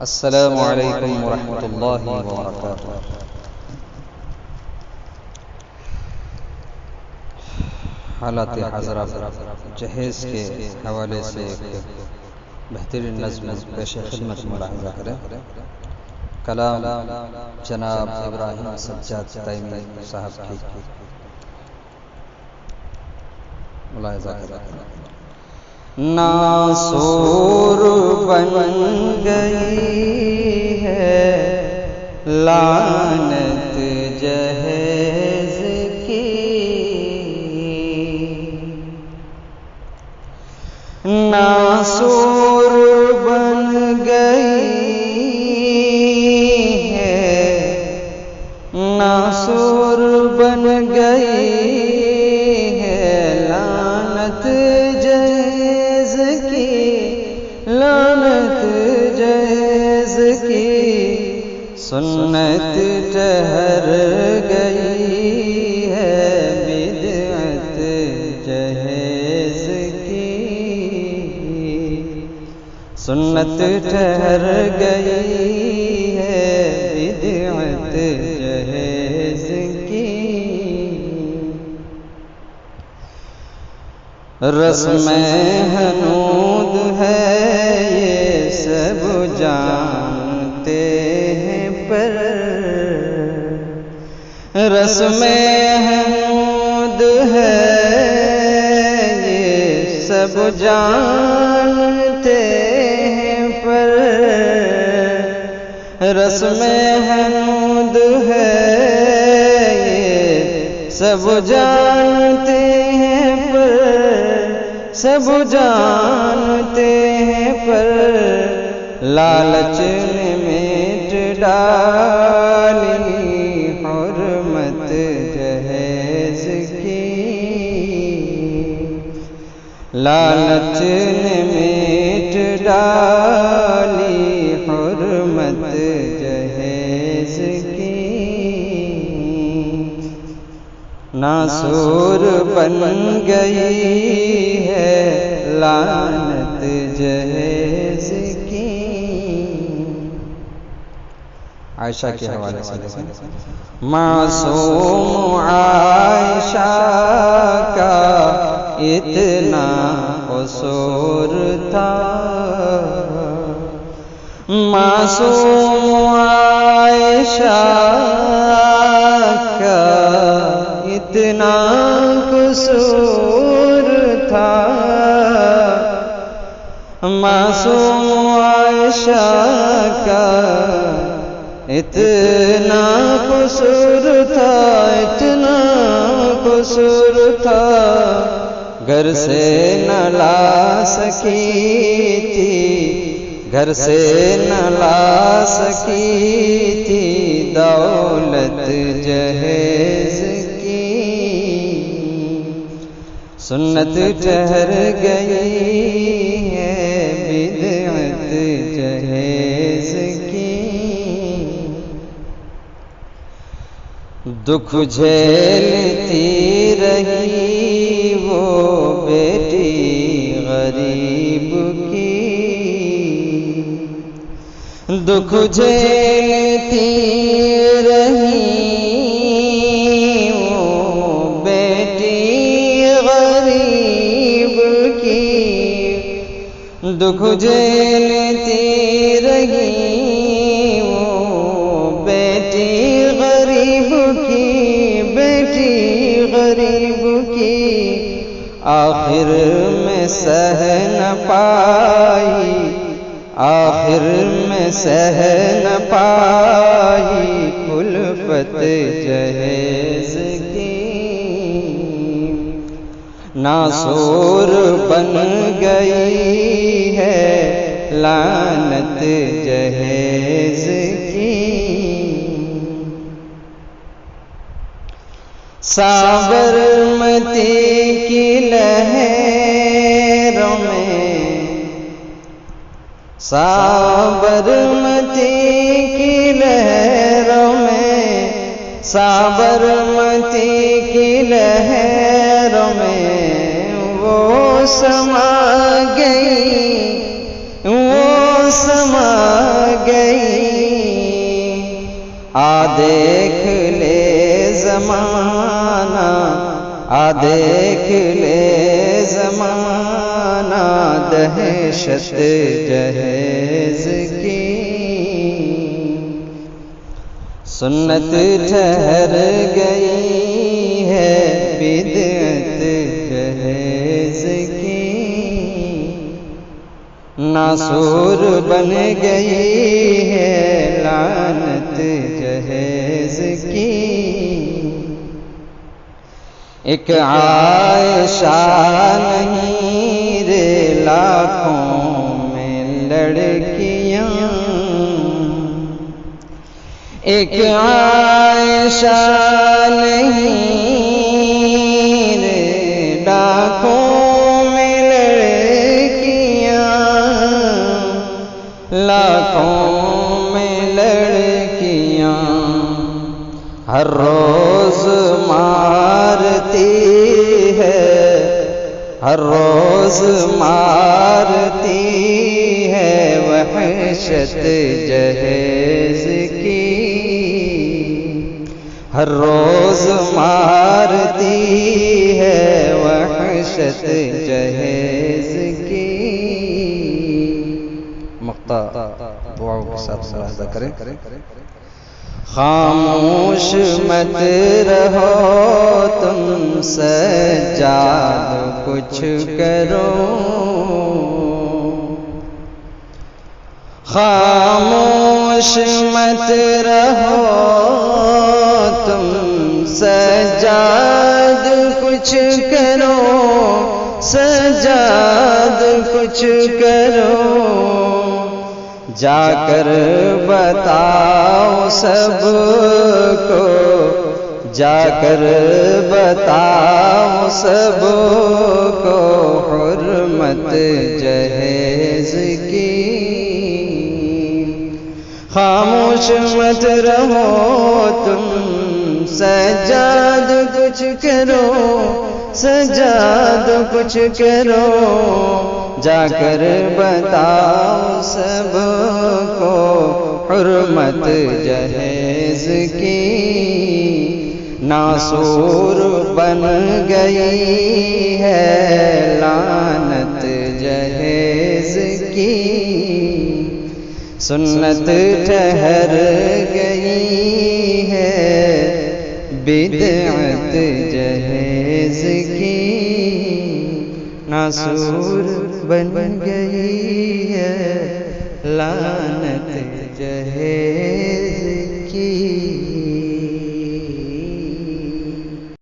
السلام علیکم ورحمۃ اللہ وبرکاتہ۔ حالات حاضرہ جہیز کے حوالے سے ایک بہترین نظم پیش خدمت ملاحظہ کریں۔ کلام جناب ابراہیم سجاد تیمی صاحب کی ملاحظہ کریں۔ ناسور بن گئی ہے لعنت جہیز کی، ناسور بن گئی ہے، ناسور بن گئی ہے لعنت جہیز کی، لعنت جہیز کی سنت ٹھہر گئی ہے بدعت جہیز کی، سنت ٹھہر گئی ہے بدعت جہیز کی۔ رسم حنود ہے یہ سب جانتے ہیں پر، رسم حنود ہے یہ سب جانتے ہیں پر، رسم حنود ہے یہ سب جانتے ہیں پر، سب جانتے ہیں پر لالچ نے میٹ ڈالی حرمت جہیز کی، لالچ نے میٹ ڈالی حرمت جہیز کی۔ ناسور بن گئی ہے لعنت جہیز کی۔ عائشہ کے حوالے سے معصوم عائشہ کا اتنا قصور تھا، معصوم عائشہ کا اتنا قصور تھا، معصوم عائشہ کا اتنا قصور تھا، اتنا قصور تھا، گھر سے نہ لا سکی تھی، گھر سے نہ لا سکی تھی دولت جہیز کی، سنت ٹھہر گئی ہے بدعت جہیز کی۔ دکھ جھیلتی رہی وہ بیٹی غریب کی، دکھ جھیلتی رہی وہ بیٹی غریب کی، دکھ جھیلتی رہی وہ بیٹی غریب کی، بیٹی غریب کی، آخر میں سہ نہ پائی، آخر میں سہ نہ پائی کلفت جہیز کی، ناسور بن گئی ہے لعنت جہیز کی۔ سابرمتی کی لہروں میں، سابرمتی کی لہروں میں، سابرمتی کی لہروں میں وہ سما گئی، وہ سما گئی دیکھ لے زمانہ، دیکھ لے زمانہ دہشت جہیز کی، سنت ٹھہر گئی ہے بدعت جہیز کی، ناسور بن گئی ہے لعنت جہیز کی، ایک عائشہ نہیں رے لاکھوں میں لڑکیاں، ایک عائشہ نہیں رے لاکھوں میں لڑکیاں، لاکھوں میں لڑکیاں ہر روز مارتی ہے، ہر روز مارتی ہے وحشت جہیز کی، ہر روز مارتی ہے وحشت جہیز کی۔ مقطع دعاؤں کے ساتھ ملاحظہ کریں۔ خاموش مت رہو تم سجاد کچھ کرو، خاموش مت رہو تم سجاد کچھ کرو، سجاد کچھ کرو، جا کر بتاؤ سب کو، جا کر بتاؤ سب کو حرمت جہیز کی، خاموش مت رہو تم سجاد کچھ کرو، سجاد کچھ کرو، جا کر بتاؤ سب کو حرمت جہیز کی، ناسور بن گئی ہے لعنت جہیز کی، سنت ٹھہر گئی ہے بدعت جہیز کی، ناسور بن گئی ہے لعنت